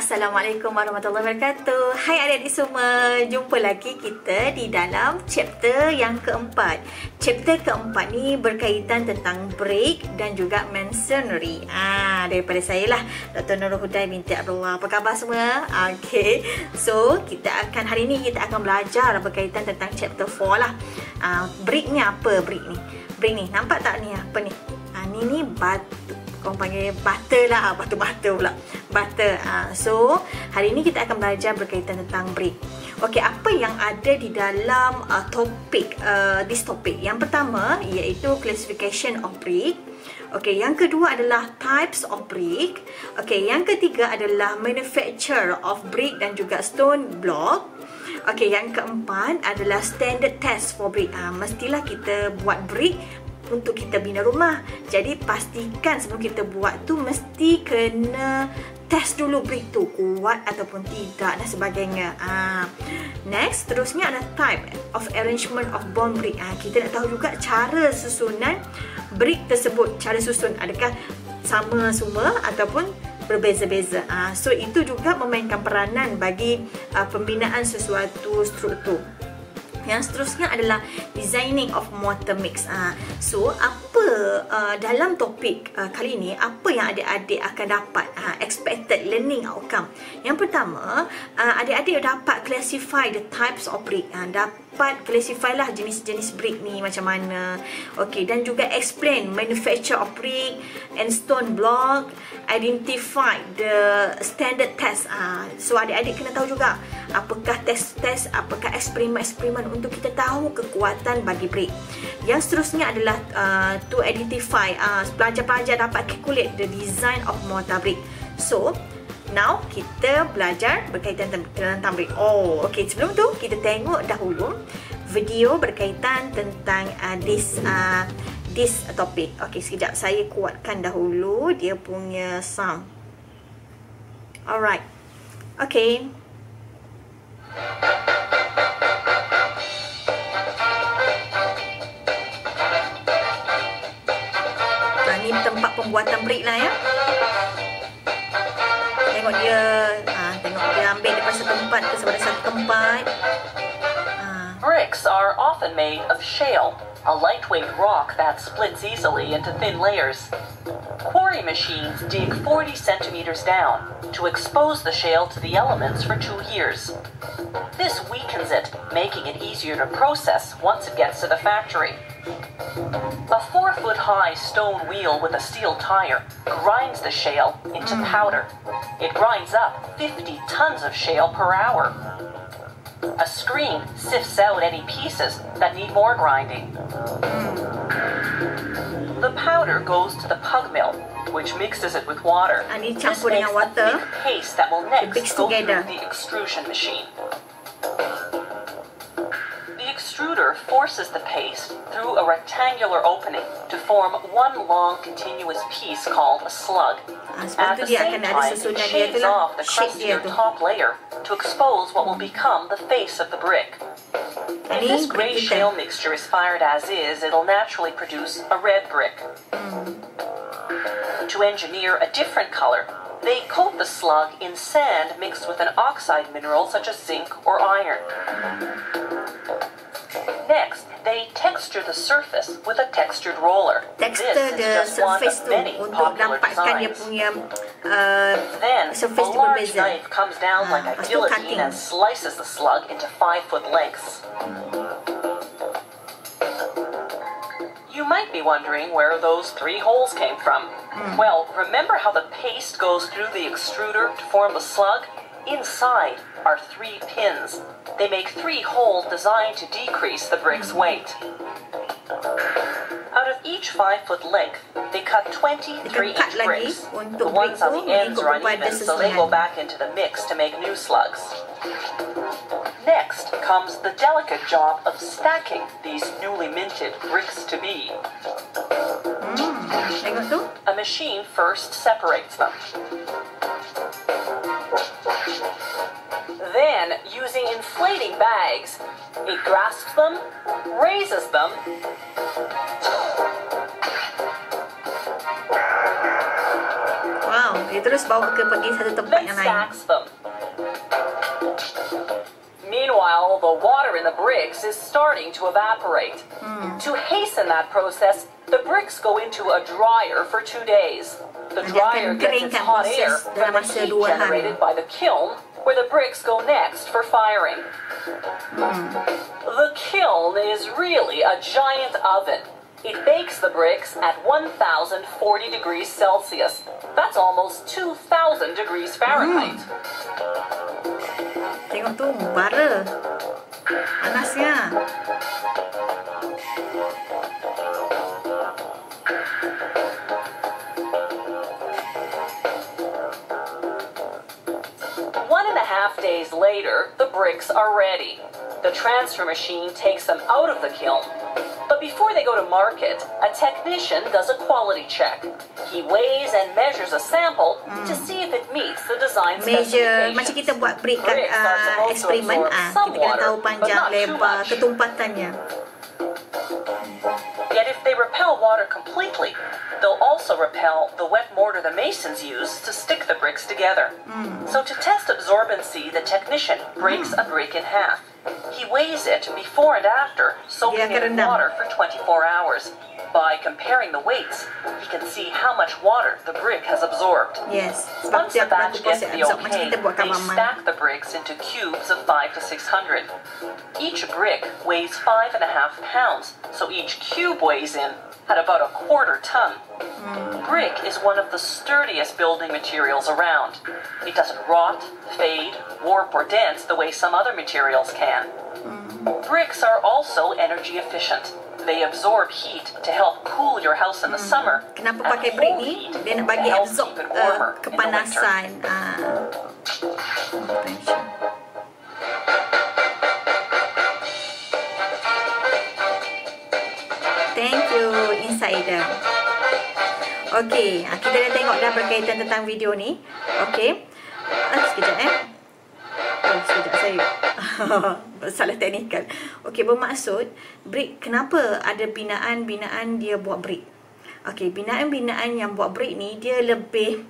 Assalamualaikum warahmatullahi wabarakatuh. Hai adik-adik semua, jumpa lagi kita di dalam chapter yang keempat. Chapter keempat ni berkaitan tentang brake dan juga masonry. Daripada saya lah, Dr. Nurul Huday binti Abdullah. Apa khabar semua? Okay, so hari ni kita akan belajar berkaitan tentang chapter 4 lah. Brake ni apa? Brake ni nampak tak ni apa ni? Ni batu. Korang panggil butter lah, batu-batu pula. Butter. So, hari ni kita akan belajar berkaitan tentang brake. Okey, apa yang ada di dalam topik, this topic? Yang pertama, iaitu classification of brake. Okey, yang kedua adalah types of brake. Okey, yang ketiga adalah manufacture of brake dan juga stone block. Okey, yang keempat adalah standard test for brake. Mestilah kita buat brake untuk kita bina rumah. Jadi pastikan sebelum kita buat tu mesti kena test dulu brake tu kuat ataupun tidak dan sebagainya. Next, terusnya ada type of arrangement of bomb brake. Kita nak tahu juga cara susunan brake tersebut. Cara susun adakah sama semua ataupun berbeza-beza. So itu juga memainkan peranan bagi pembinaan sesuatu struktur. Yang seterusnya adalah designing of motor mix. So, apa dalam topik kali ini, apa yang adik-adik akan dapat expected learning outcome. Yang pertama, adik-adik dapat classify the types of brake. Dapat classify lah jenis-jenis brake ni macam mana. Okey, dan juga explain manufacture of brake and stone block, identify the standard test. So adik-adik kena tahu juga apakah test-test, apakah eksperimen-eksperimen untuk kita tahu kekuatan bagi brake. Yang seterusnya adalah to identify, pelajar-pelajar dapat calculate the design of motor brake. So now kita belajar berkaitan tentang brake. Okey, sebelum tu kita tengok dahulu video berkaitan tentang this topic. Okey, sekejap saya kuatkan dahulu dia punya sound. Alright. Okey. Ni tempat pembuatan brake lah ya. Tengok dia ambil daripada satu tempat ke satu tempat. Bricks are often made of shale, a lightweight rock that splits easily into thin layers. Quarry machines dig 40 centimeters down to expose the shale to the elements for 2 years. This weakens it, making it easier to process once it gets to the factory. A 4-foot-high stone wheel with a steel tire grinds the shale into powder. It grinds up 50 tons of shale per hour. A screen sifts out any pieces that need more grinding. The powder goes to the pug mill, which mixes it with water. This makes a thick paste that will next go through the extrusion machine. The extruder forces the paste through a rectangular opening to form one long continuous piece called a slug. At the same time, it shaves off the crustier top layer to expose what will become the face of the brick. If this grey shale mixture is fired as is, it'll naturally produce a red brick. To engineer a different color, they coat the slug in sand mixed with an oxide mineral such as zinc or iron. Next, they texture the surface with a textured roller. Texture the surface tu untuk nampakkan dia punya then a large knife comes down like a guillotine and slices the slug into 5-foot lengths. You might be wondering where those 3 holes came from. Well, remember how the paste goes through the extruder to form the slug? Inside are 3 pins. They make 3 holes designed to decrease the brick's weight. Out of each 5-foot length, they cut 23-inch bricks. The ones on the ends are uneven, so they go back into the mix to make new slugs. Next comes the delicate job of stacking these newly minted bricks to be. A machine first separates them. Then, using inflating bags, it grasps them, raises them, Wow, dia terus bawa pergi satu tempat then yang lain. stacks them. Meanwhile, the water in the bricks is starting to evaporate. To hasten that process, the bricks go into a dryer for 2 days. The Dia dryer akan gets its keringkan hot air proses dalam from the masa heat 2 hari. generated by the kiln, where the bricks go next for firing. The kiln is really a giant oven. It bakes the bricks at 1040 degrees Celsius. That's almost 2000 degrees Fahrenheit. Tengok tu, bara. Panasnya. One and a half days later, the bricks are ready. The transfer machine takes them out of the kiln. But before they go to market, a technician does a quality check. He weighs and measures a sample to see if it meets the design Measure, macam specifications. kita buat break kan, Bricks are supposed to eksperimen, absorb some kita kena tahu water, but panjang, not too lebar, much. ketumpatannya. Yet if they repel water completely, they'll also repel the wet mortar the masons use to stick the bricks together. So to test absorbency, the technician breaks a brick in half. He weighs it before and after, soaking Dia akan it in rendam. water for 24 hours. By comparing the weights, he can see how much water the brick has absorbed. Yes, sebab Once dia the batch berlaku gets proses the absorb macam okay, kita buat they kawaman. stack the bricks into cubes of 5 to 600. Each brick weighs 5.5 pounds, so each cube weighs in at about a quarter ton. Brick is one of the sturdiest building materials around. It doesn't rot, fade, warp, or dent the way some other materials can. Bricks are also energy efficient. They absorb heat to help cool your house in the summer. Kenapa and pakai brick hold ni? heat Dia nak to bagi help absorb keep it warmer in the winter. kepanasan. Thank you, Insider. Okey, kita dah tengok dah berkaitan tentang video ni. Okey. Sekejap sekejap saya salah teknikal. Okey, bermaksud brick, kenapa ada binaan-binaan dia buat brick? Okey, binaan-binaan yang buat brick ni dia lebih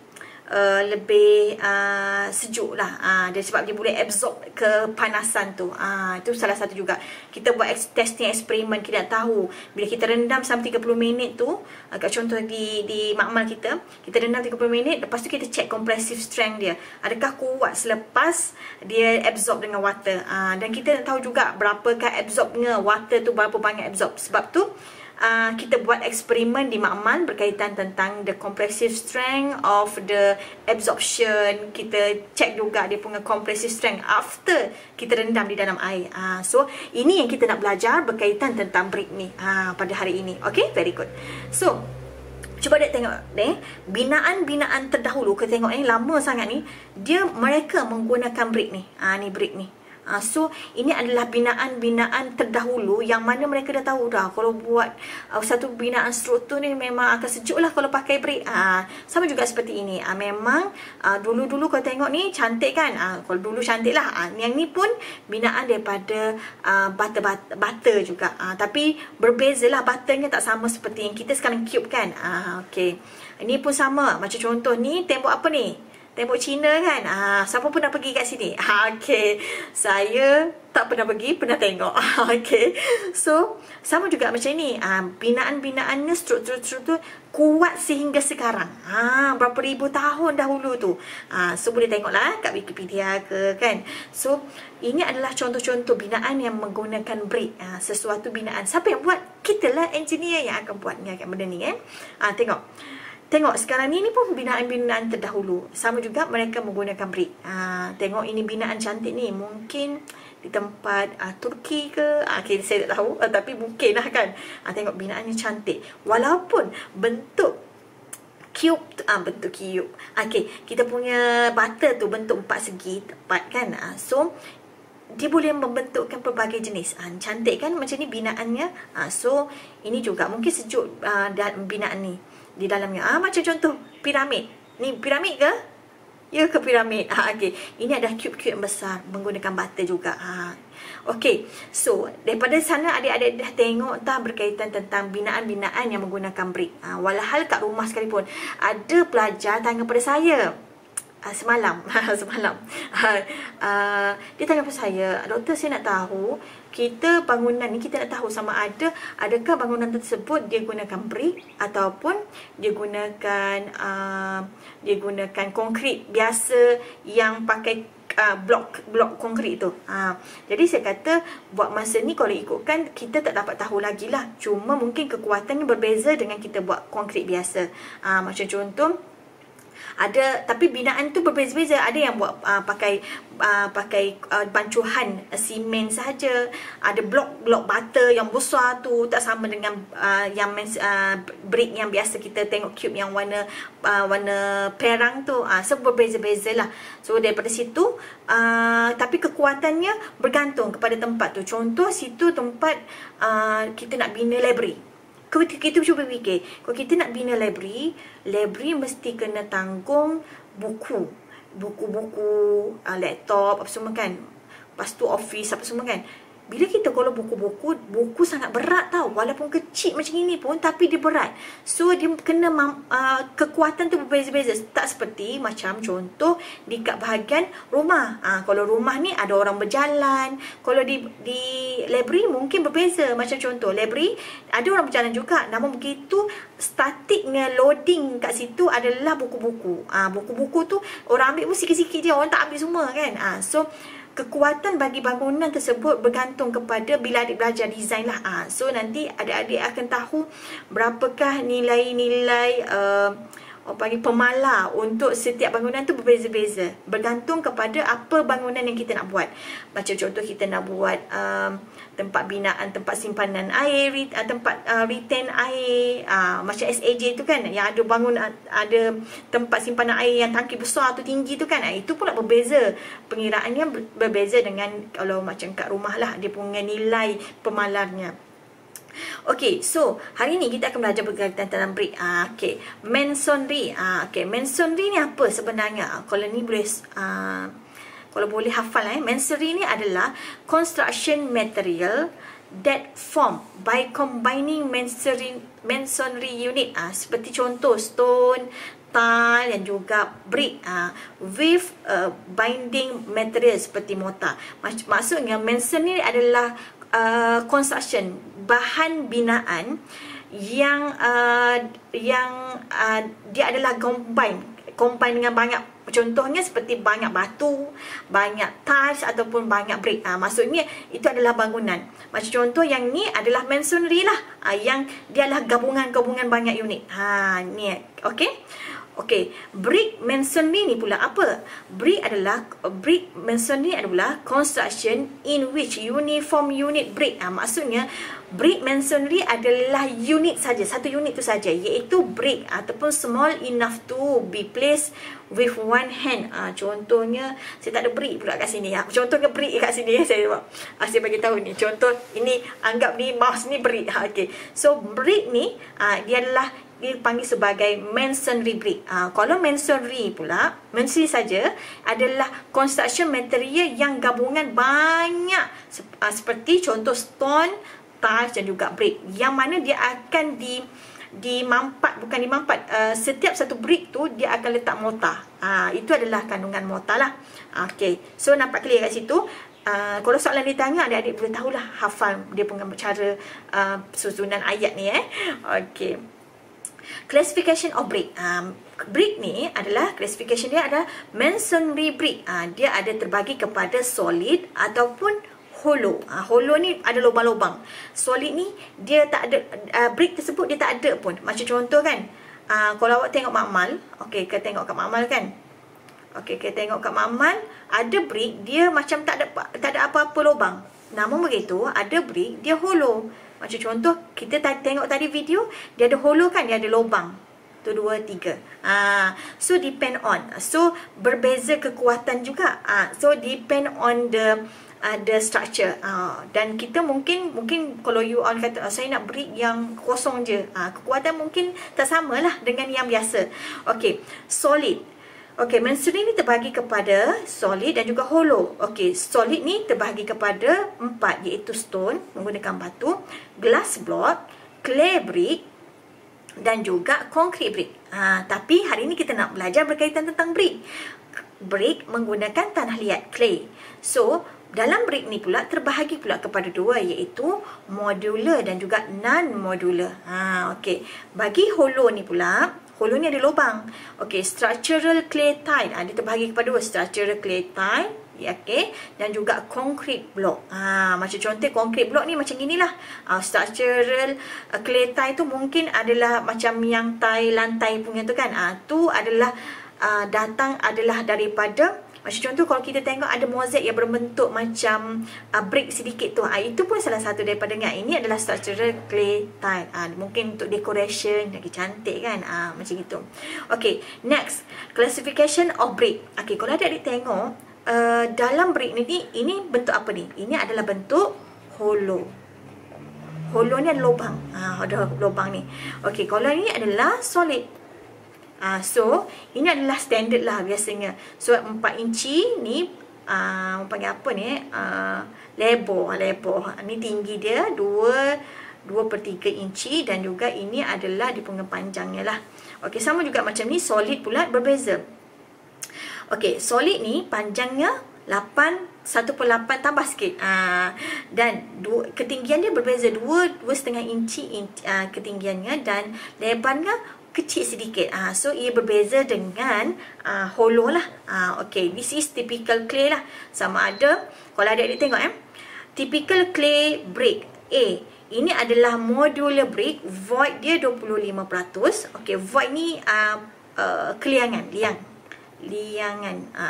sejuk lah. Dia sebab dia boleh absorb kepanasan tu. Itu salah satu juga. Kita buat testing eksperimen, kita nak tahu bila kita rendam sampai 30 minit tu, contoh di makmal kita rendam 30 minit, lepas tu kita check compressive strength dia. Adakah kuat selepas dia absorb dengan water. Dan kita nak tahu juga berapakah absorbnya water tu, berapa banyak absorb. Sebab tu kita buat eksperimen di makmal berkaitan tentang the compressive strength of the absorption. Kita check juga dia punya compressive strength after kita rendam di dalam air. So ini yang kita nak belajar berkaitan tentang brick ni pada hari ini. Okay, very good. So cuba dek tengok binaan-binaan terdahulu. Kita tengok lama sangat ni, mereka menggunakan brick ni. Ni brick ni. So ini adalah binaan-binaan terdahulu yang mana mereka dah tahu dah kalau buat satu binaan struktur ni memang akan sejuk lah kalau pakai brick. Sama juga seperti ini. Memang dulu-dulu kau tengok ni cantik kan. Kalau dulu cantik lah. Yang ni pun binaan daripada butter juga. Tapi berbeza lah, butternya tak sama seperti yang kita sekarang cube kan. Okay. Ini pun sama. Macam contoh ni, tembok apa ni? Tembok Cina kan. Siapa pernah pergi kat sini? Okey. Saya tak pernah pergi, pernah tengok. Okey. So, sama juga macam ni. Binaan-binaannya, struktur-struktur kuat sehingga sekarang. Berapa ribu tahun dahulu tu. So, boleh tengoklah kat Wikipedia ke kan. So, ini adalah contoh-contoh binaan yang menggunakan brick. Sesuatu binaan. Siapa yang buat? Kita lah engineer yang akan buat benda ni kan. Tengok sekarang ni pun binaan-binaan terdahulu. Sama juga mereka menggunakan brick. Tengok ini binaan cantik ni. Mungkin di tempat Turki ke. Okay, saya tak tahu. Tapi mungkin lah kan. Tengok binaannya cantik. Walaupun bentuk cube tu, bentuk cube. Okay, kita punya butter tu bentuk 4 segi tepat kan. So dia boleh membentukkan pelbagai jenis. Cantik kan macam ni binaannya. So ini juga mungkin sejuk binaan ni di dalamnya. Macam contoh piramid. Ni piramid ke? Ya ke piramid. Okey. Ini adalah cube-cube yang besar menggunakan butter juga. Okey. So, daripada sana adik-adik dah tengok tak berkaitan tentang binaan-binaan yang menggunakan brick. Walhal kat rumah sekalipun ada pelajar tanya kepada saya semalam dia tanya kepada saya, doktor, saya nak tahu kita bangunan ni, kita nak tahu sama ada adakah bangunan tersebut dia gunakan brick ataupun dia gunakan konkrit biasa yang pakai blok konkrit tu. Jadi saya kata buat masa ni kalau ikutkan kita tak dapat tahu lagi lah. Cuma mungkin kekuatannya berbeza dengan kita buat konkrit biasa. Macam contoh, ada, tapi binaan tu berbeza-beza. Ada yang buat pakai bancuhan simen saja. Ada blok butter yang besar tu, tak sama dengan brick yang biasa kita tengok, cube yang warna perang tu. So berbeza-beza lah. So daripada situ tapi kekuatannya bergantung kepada tempat tu. Contoh situ tempat kita nak bina library. Kita cuba fikir, kalau kita nak bina library mesti kena tanggung buku-buku, laptop apa semua kan. Lepas tu office apa semua kan. Bila kita kalau buku sangat berat tau. Walaupun kecil macam ini pun, tapi dia berat. So dia kena kekuatan tu berbeza-beza. Tak seperti macam contoh di kat bahagian rumah. Kalau rumah ni ada orang berjalan. Kalau di library mungkin berbeza. Macam contoh library ada orang berjalan juga. Namun begitu statiknya loading kat situ adalah buku-buku. Buku-buku tu orang ambil pun sikit-sikit je. Orang tak ambil semua kan. So kekuatan bagi bangunan tersebut bergantung kepada bila adik belajar design lah. So nanti adik-adik akan tahu berapakah nilai-nilai pemalar untuk setiap bangunan tu berbeza-beza. Bergantung kepada apa bangunan yang kita nak buat. Macam contoh kita nak buat tempat binaan, tempat simpanan air, tempat retain air, macam SAJ tu kan, yang ada ada tempat simpanan air yang tangki besar tu tinggi tu kan. Itu pula berbeza. Pengiraannya berbeza dengan kalau macam kat rumah lah, dia punya nilai pemalarnya. Okey, so hari ni kita akan belajar berkaitan tentang brick. Okey, masonry. Masonry ni apa sebenarnya? Kalau ni boleh kalau boleh hafal masonry ni adalah construction material that form by combining masonry unit. Seperti contoh stone, tile dan juga brick with binding material seperti mortar. Maksudnya masonry adalah construction, bahan binaan yang dia adalah combine dengan banyak. Contohnya seperti banyak batu, banyak tiles ataupun banyak brick. Maksudnya itu adalah bangunan. Macam contoh yang ni adalah masonry lah. Yang dia adalah gabungan banyak unit. Ni. Okey. Okey, brick masonry ni pula apa? Brick masonry adalah construction in which uniform unit brick. Maksudnya brick masonry adalah unit saja, satu unit tu saja, iaitu brick ataupun small enough to be placed with one hand. Contohnya saya tak ada brick pula kat sini. Contohnya brick kat sini saya bagi tahu ni. Contoh ini, anggap ni mouse ni brick. Okey. So brick ni dia adalah dipanggil sebagai masonry brick. Kalau masonry pula, masonry saja adalah construction material yang gabungan banyak seperti contoh stone, tiles dan juga brick, yang mana dia akan setiap satu brick tu dia akan letak mortar. Itu adalah kandungan mortar lah. Okey, so nampak clear kat situ. Kalau soalan ditanya, adik-adik boleh tahulah, hafal dia punya cara susunan ayat ni. Okey. Classification of brick. Brick ni adalah, classification dia adalah masonry brick. Dia ada terbagi kepada solid ataupun hollow. Hollow ni ada lubang-lubang. Solid ni dia tak ada, brick tersebut dia tak ada pun. Macam contoh kan, kalau awak tengok makmal, okey, kita tengok kat makmal kan. Okey, kita tengok kat makmal, ada brick dia macam tak ada apa-apa lubang. Namun begitu, ada brick dia hollow. Macam contoh, kita tengok tadi video, dia ada hollow kan, dia ada lubang. 1, 2, 3. So depend on. So berbeza kekuatan juga. So depend on the structure. Dan kita mungkin kalau you all kata saya nak brick yang kosong je, kekuatan mungkin tak samalah dengan yang biasa. Okey, solid. Okey, masonry ni terbahagi kepada solid dan juga hollow. Okey, solid ni terbahagi kepada 4, iaitu stone menggunakan batu, glass block, clay brick dan juga concrete brick. Tapi hari ni kita nak belajar berkaitan tentang brick. Brick menggunakan tanah liat, clay. So, dalam brick ni pula terbahagi pula kepada 2, iaitu modular dan juga non-modular. Okey, bagi hollow ni pula, hollow ni ada lubang. Okey, structural clay tile. Dia terbahagi kepada 2, structural clay tile, okey, dan juga concrete block. Macam contoh concrete block ni macam inilah. Structural clay tile tu mungkin adalah macam yang tile lantai punya tu kan. Tu adalah datang adalah daripada, macam contoh kalau kita tengok ada mozaik yang berbentuk macam brick sedikit tu. Itu pun salah satu daripada ini adalah structural clay tile. Mungkin untuk decoration lagi cantik kan. Macam itu. Okey, next, classification of brick. Okey, kalau adik-adik tengok dalam brick ni, ini bentuk apa ni? Ini adalah bentuk hollow. Hollow ni ada lubang. Ada lubang ni. Okey, kalau ini adalah solid. So, ini adalah standard lah biasanya. So, 4 inci ni, panggil apa ni? Lebar. Ni tinggi dia 2/3 inci dan juga ini adalah dia punya panjangnya lah. Okey, sama juga macam ni, solid pula berbeza. Okey, solid ni panjangnya 1/8 tambah sikit. Dan ketinggian dia berbeza, 2,5 inci ketinggiannya dan lebarnya kecil sedikit. So ia berbeza dengan hollow lah. Okey, this is typical clay lah. Sama ada, kalau adik-adik tengok typical clay brick A, ini adalah modular brick, void dia 25%. Okey, void ni keliangan,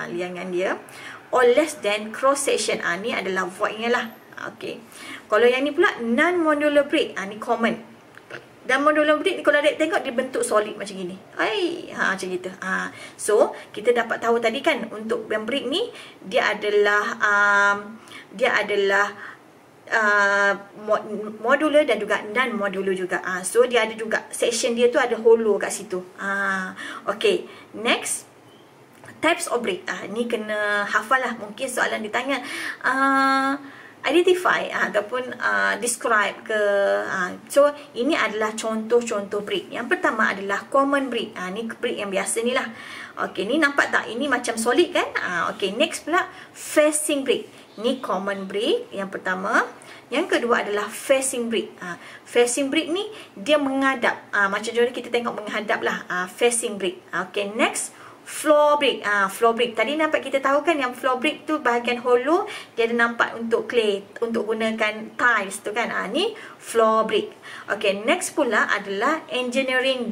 liangan dia, or less than cross section. Ni adalah voidnya lah. Okey, kalau yang ni pula non modular brick, ni common. Dan modular brick ni kalau adik tengok dia bentuk solid macam gini. Macam gitu. So kita dapat tahu tadi kan, untuk yang brick ni dia adalah modular dan juga non modular juga. So dia ada juga section dia tu ada hollow kat situ. Okey, next, types of brick. Ni kena hafal lah. Mungkin soalan ditanya identify ataupun describe ke. So ini adalah contoh-contoh brick. Yang pertama adalah common brick. Ni brick yang biasa ni lah. Okey, ni nampak tak? Ini macam solid kan? Okey, next pula facing brick. Ni common brick yang pertama. Yang kedua adalah facing brick. Facing brick ni dia menghadap. Macam contoh kita tengok menghadap lah. Facing brick. Okey, next, floor brick. Floor brick. Tadi nampak kita tahu kan yang floor brick tu bahagian hollow dia ada nampak untuk clay, untuk gunakan tiles tu kan. Ni floor brick. Okey, next pula adalah engineering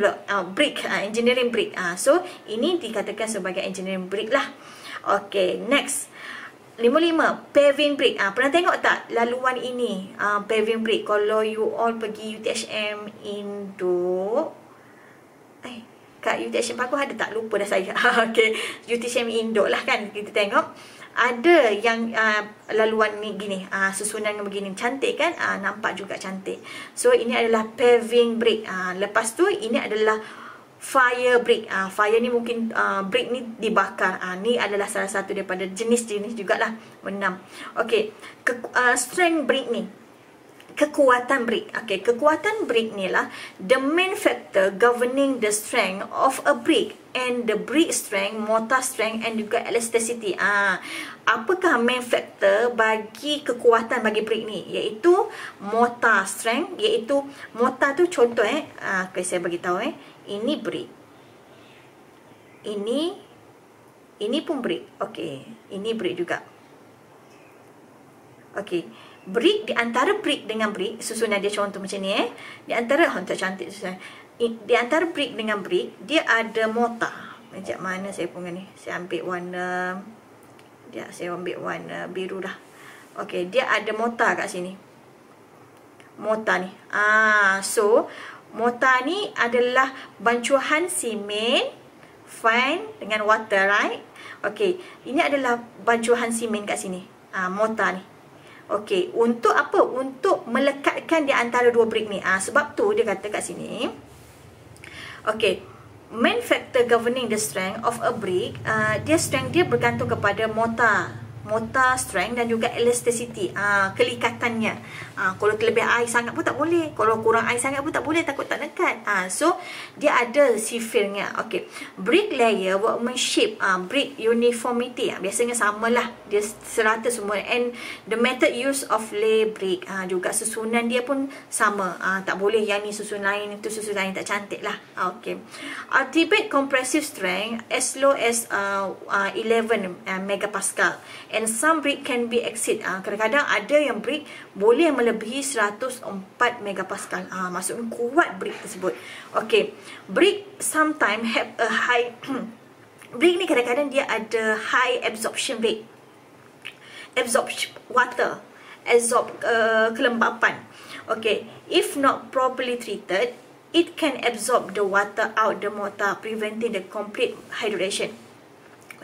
brick. Engineering brick. So ini dikatakan sebagai engineering brick lah. Okey, next, 55 paving brick. Pernah tengok tak laluan ini? Paving brick. Kalau you all pergi UTHM Indo, kat UTHM Pakuh ada tak? Lupa dah saya. Okey, UTHM Indo lah kan. Kita tengok ada yang laluan ni gini, susunan begini, cantik kan? Nampak juga cantik. So ini adalah paving brick. Lepas tu ini adalah fire brick. Fire ni mungkin brick ni dibakar. Ni adalah salah satu daripada jenis-jenis jugalah. 6. Okey, strength brick ni, kekuatan brick. Okey, kekuatan brick ni lah the main factor governing the strength of a brick and the brick strength, mortar strength and juga elasticity. Apakah main factor bagi kekuatan bagi brick ni? Iaitu mortar strength, iaitu mortar tu contoh okay, saya bagi tahu ini brick. Ini pun brick. Okey, ini brick juga. Okey, brick, di antara brick dengan brick, susunan dia contoh macam ni Di antara tak cantik susunan. Di antara brick dengan brick, dia ada mortar. Macam mana saya punya ni? Saya ambil warna biru dah. Okey, dia ada mortar kat sini. Mortar ni. So mortar ni adalah bancuhan simen fine dengan water, right? Okey, ini adalah bancuhan simen kat sini. Mortar ni. Okey, untuk apa? Untuk melekatkan di antara dua brick ni. Sebab tu dia kata kat sini. Okey, main factor governing the strength of a brick, strength dia bergantung kepada mortar strength dan juga elasticity, kelikatannya. Kalau terlebih air sangat pun tak boleh, kalau kurang air sangat pun tak boleh, takut tak lekat. So dia ada sifirnya. Okey, brick layer workmanship, brick uniformity, biasanya samalah, dia serata semua. And the method use of lay brick, juga susunan dia pun sama, tak boleh yang ni susun lain, itu susun lain, tak cantik lah. Okey, ultimate compressive strength as low as 11 megapascal, and some brick can be exceed. Kadang-kadang ada yang brick boleh melebihi 104 megapascal. Maksudnya kuat brick tersebut. Okey, brick sometimes have a high brick ni kadang-kadang dia ada high absorption rate, absorb water, absorb kelembapan. Okey, if not properly treated, it can absorb the water out the mortar, preventing the complete hydration.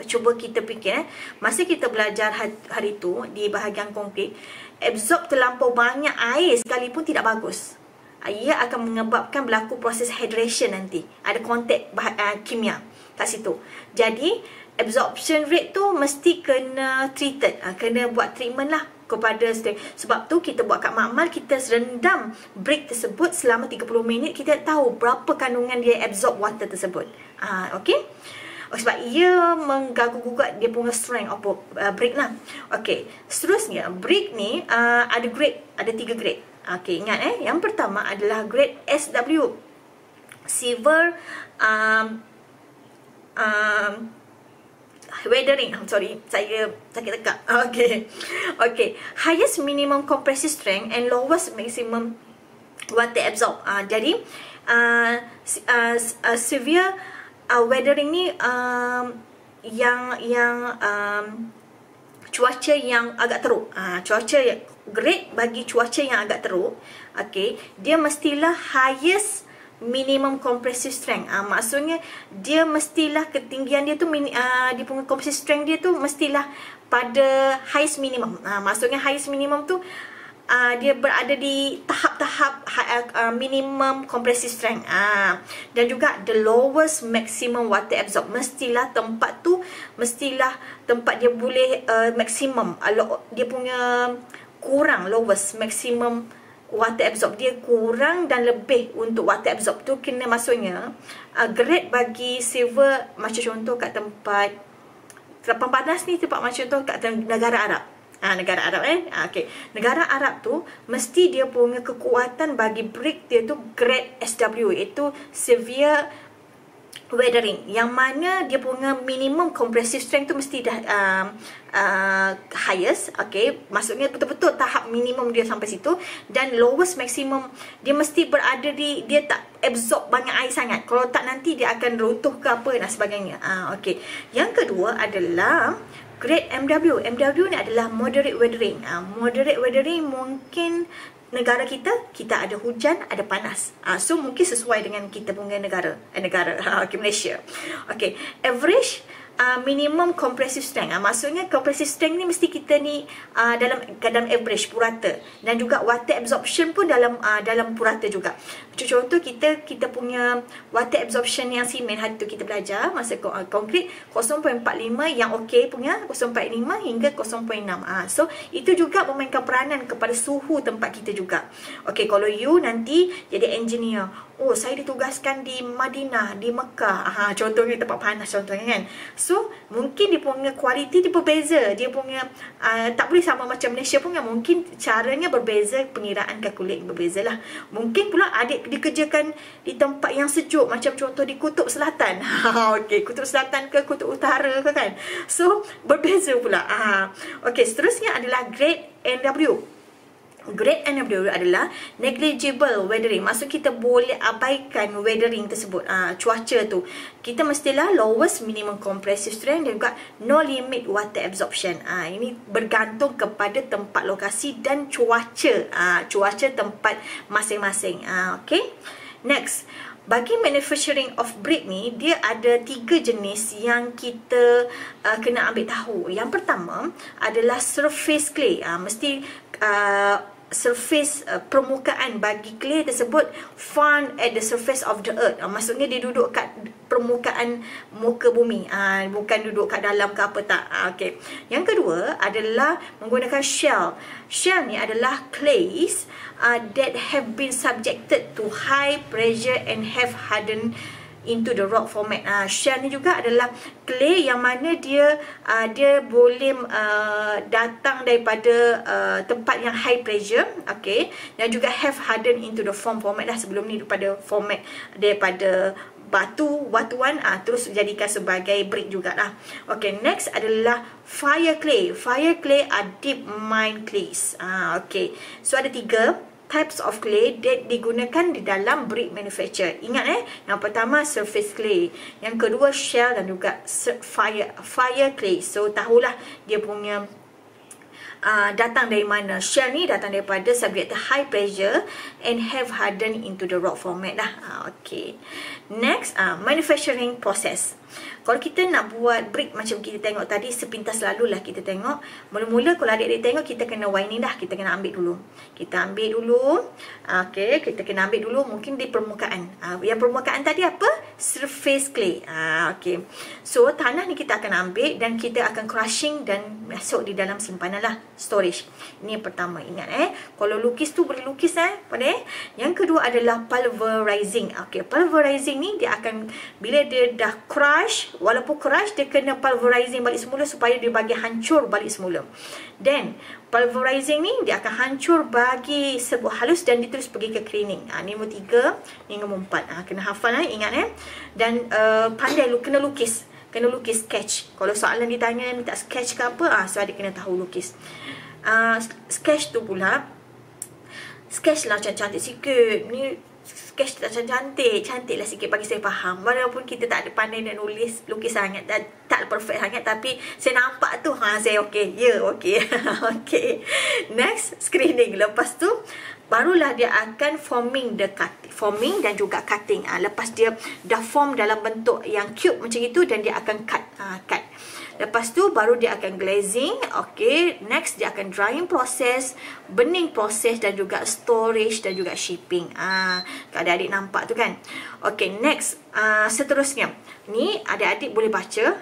Cuba kita fikir, masa kita belajar hari tu di bahagian konkret, absorb terlampau banyak air sekalipun tidak bagus. Ia akan menyebabkan berlaku proses hydration nanti. Ada kontak kimia kat situ. Jadi absorption rate tu mesti kena treated, kena buat treatment lah kepada strength. Sebab tu kita buat kat makmal, kita rendam brick tersebut selama 30 minit, kita tahu berapa kandungan dia absorb water tersebut. Okey. Sebab ia mengganggu-gugat dia punya strength of brick lah. Okey, seterusnya brick ni ada grade, ada 3 grade. Okey, ingat yang pertama adalah grade SW, severe weathering. Sorry, saya sakit tekak. Okey. Okey, highest minimum compressive strength and lowest maximum water absorb. Jadi severe weathering ni cuaca yang agak teruk. Cuaca grade bagi cuaca yang agak teruk, okey, dia mestilah highest minimum compressive strength. Maksudnya dia mestilah ketinggian dia tu dia punya compressive strength dia tu mestilah pada highest minimum. Maksudnya highest minimum tu dia berada di tahap-tahap minimum compressive strength. Dan juga the lowest maximum water absorb. Mestilah tempat tu, mestilah tempat dia boleh maximum, dia punya kurang, lowest maximum water absorb dia kurang dan lebih untuk water absorb tu kena, maksudnya grade bagi silver, macam contoh kat tempat panas ni, tempat macam contoh kat negara Arab. Negara Arab okey. Negara Arab tu mesti dia punya kekuatan bagi brick dia tu grade SW, iaitu severe weathering, yang mana dia punya minimum compressive strength tu mesti dah highest. Okey, maksudnya betul-betul tahap minimum dia sampai situ, dan lowest maximum dia mesti berada di, dia tak absorb banyak air sangat, kalau tak nanti dia akan runtuh ke apa dan sebagainya. Okey, yang kedua adalah grade MW. MW ni adalah moderate weathering. Moderate weathering mungkin negara kita ada hujan, ada panas. So mungkin sesuai dengan kita punya negara. Okay, Malaysia. Okay, average minimum compressive strength. Maksudnya compressive strength ni mesti kita ni dalam keadaan average, purata, dan juga water absorption pun dalam purata juga. Contoh kita punya water absorption yang simen hari tu kita belajar masa konkret 0.45, yang okey punya 0.45 hingga 0.6. So itu juga memainkan peranan kepada suhu tempat kita juga. Okey, kalau you nanti jadi engineer, oh saya ditugaskan di Madinah, di Mekah, contohnya tempat panas contohnya kan. So mungkin dia punya kualiti dia berbeza, dia punya tak boleh sama macam Malaysia pun, mungkin caranya berbeza, pengiraan kalkulat berbeza lah. Mungkin pula adik dikerjakan di tempat yang sejuk, macam contoh di Kutub Selatan. Okey, Kutub Selatan ke Kutub Utara ke kan. So berbeza pula. Okey, seterusnya adalah grade NW. Grade NW adalah negligible weathering. Maksud kita boleh abaikan weathering tersebut, cuaca tu. Kita mestilah lowest minimum compressive strength dan juga no limit water absorption. Ini bergantung kepada tempat lokasi dan cuaca, cuaca tempat masing-masing. Okay, next, bagi manufacturing of brick ni, dia ada 3 jenis yang kita kena ambil tahu. Yang pertama adalah surface clay. Mesti surface permukaan bagi clay tersebut found at the surface of the earth. Maksudnya dia duduk kat permukaan muka bumi, bukan duduk kat dalam ke apa tak. Okey. Yang kedua adalah menggunakan shell. Shell ni adalah clays that have been subjected to high pressure and have hardened into the rock format. Shell ni juga adalah clay yang mana dia boleh datang daripada tempat yang high pressure, okey, dan juga have hardened into the format lah. Sebelum ni daripada format daripada batuan terus jadikan sebagai brick jugalah. Okey, next adalah fire clay. Fire clay are deep mine clays. Okey, so ada 3 types of clay that digunakan di dalam brick manufacture. Ingat yang pertama surface clay, yang kedua shell dan juga fire clay. So tahulah dia punya datang dari mana. Shell ni datang daripada subject high pressure and have hardened into the rock format lah. Okay. Next, manufacturing process. Kalau kita nak buat brick macam kita tengok tadi, sepintas lalu lah kita tengok. Mula-mula kalau adik-adik tengok, kita kena winding dah. Kita kena ambil dulu. Okay, kita kena ambil dulu mungkin di permukaan. Yang permukaan tadi apa? Surface clay. Okay. So, tanah ni kita akan ambil dan kita akan crushing dan masuk di dalam simpanan lah. Storage. Ini yang pertama. Ingat kalau lukis tu boleh lukis Yang kedua adalah pulverizing. Okay, pulverizing ni dia akan, bila dia dah crush, walaupun crush dia kena pulverizing balik semula supaya dia bagi hancur balik semula. Then pulverizing ni dia akan hancur bagi sebuah halus dan dia terus pergi ke cleaning. Ni nombor 3, ni nombor 4. Kena hafal ingat Dan pandai kena lukis. Kena lukis sketch. Kalau soalan ditanya minta sketch ke apa, so adik kena tahu lukis. Sketch tu pula, sketch lah cantik-cantik sikit. Ni sketch tak cantik lah sikit bagi saya faham. Walaupun kita tak ada pandai nak lukis sangat, tak perfect sangat, tapi saya nampak tu saya okey. Okey. Okay. Next, screening. Lepas tu barulah dia akan forming dan juga cutting. Lepas dia dah form dalam bentuk yang cube macam itu, dan dia akan cut. Lepas tu baru dia akan glazing. Okay, next dia akan drying process, burning process dan juga storage dan juga shipping. Kalau adik-adik nampak tu kan. Okay, next seterusnya. Ni adik-adik boleh baca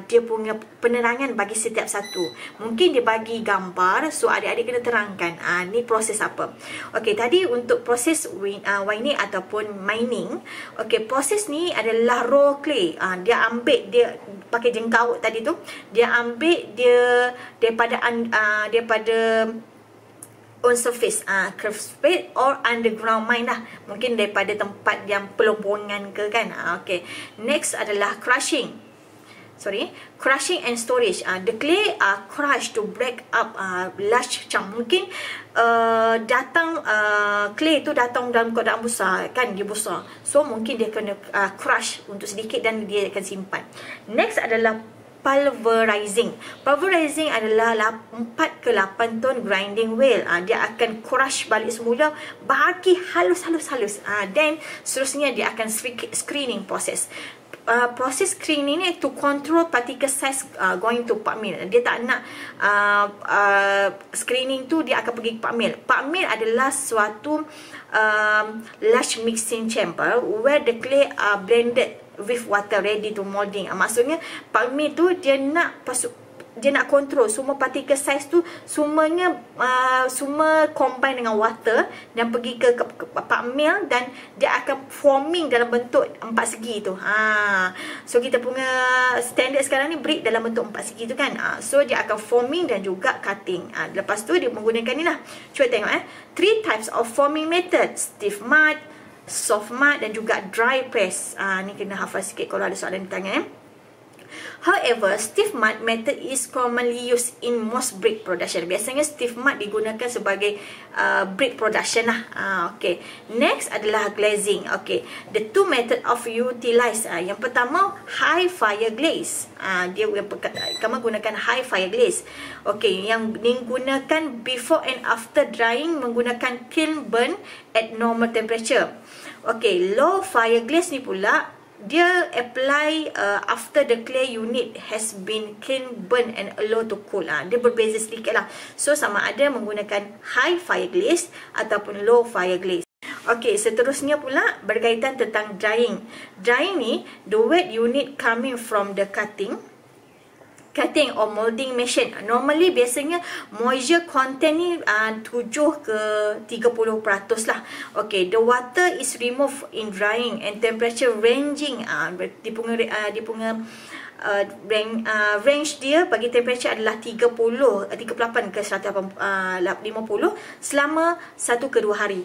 dia punya penerangan bagi setiap satu. Mungkin dia bagi gambar, so adik-adik kena terangkan ni proses apa. Okay, tadi untuk proses winding ataupun mining. Okay, proses ni adalah raw clay. Dia ambil, dia pakai jengkau tadi tu, dia ambil dia daripada on surface, curved space or underground mine lah. Mungkin daripada tempat yang pelompongan ke kan. Okay. Next adalah crushing. Crushing and storage. The clay are crushed to break up large chunk. Mungkin clay tu datang dalam keadaan besar kan, dia besar. So mungkin dia kena crush untuk sedikit dan dia akan simpan. Next adalah pulverizing. Pulverizing adalah 4 ke 8 ton grinding wheel. Dia akan crush balik semula bagi halus. Then seterusnya dia akan screening process. Proses screening ni to control particle size going to part mill. Dia tak nak screening tu dia akan pergi ke part mill. Part mill adalah suatu large mixing chamber where the clay are blended with water ready to molding. Maksudnya part mill tu dia nak kontrol semua particle size tu, semuanya semua combine dengan water dan pergi ke part mill, dan dia akan forming dalam bentuk 4 segi tu. So kita punya standard sekarang ni brick dalam bentuk 4 segi tu kan. So dia akan forming dan juga cutting. Lepas tu dia menggunakan ni lah. Cuba tengok 3 types of forming method: stiff mud, soft mud dan juga dry press. Ni kena hafal sikit kalau ada soalan ditanya. However, stiff mud method is commonly used in most brick production. Biasanya stiff mud digunakan sebagai brick production lah. Okay. Next adalah glazing. Okay. The two method of utilize. Yang pertama, high fire glaze. Dia kamu gunakan high fire glaze. Okay. Yang digunakan before and after drying menggunakan kiln burn at normal temperature. Okay. Low fire glaze ni pula dia apply after the clay unit has been clean, burn and allow to cool. Dia berbeza sedikit lah. So sama ada menggunakan high fire glaze ataupun low fire glaze. Okey, seterusnya pula berkaitan tentang drying. Drying ni, the wet unit coming from the cutting or molding machine. Normally biasanya moisture content ni 7 ke 30% lah. Okay, the water is removed in drying and temperature ranging dia punya range dia bagi temperature adalah 38 ke 150 selama 1 ke 2 hari.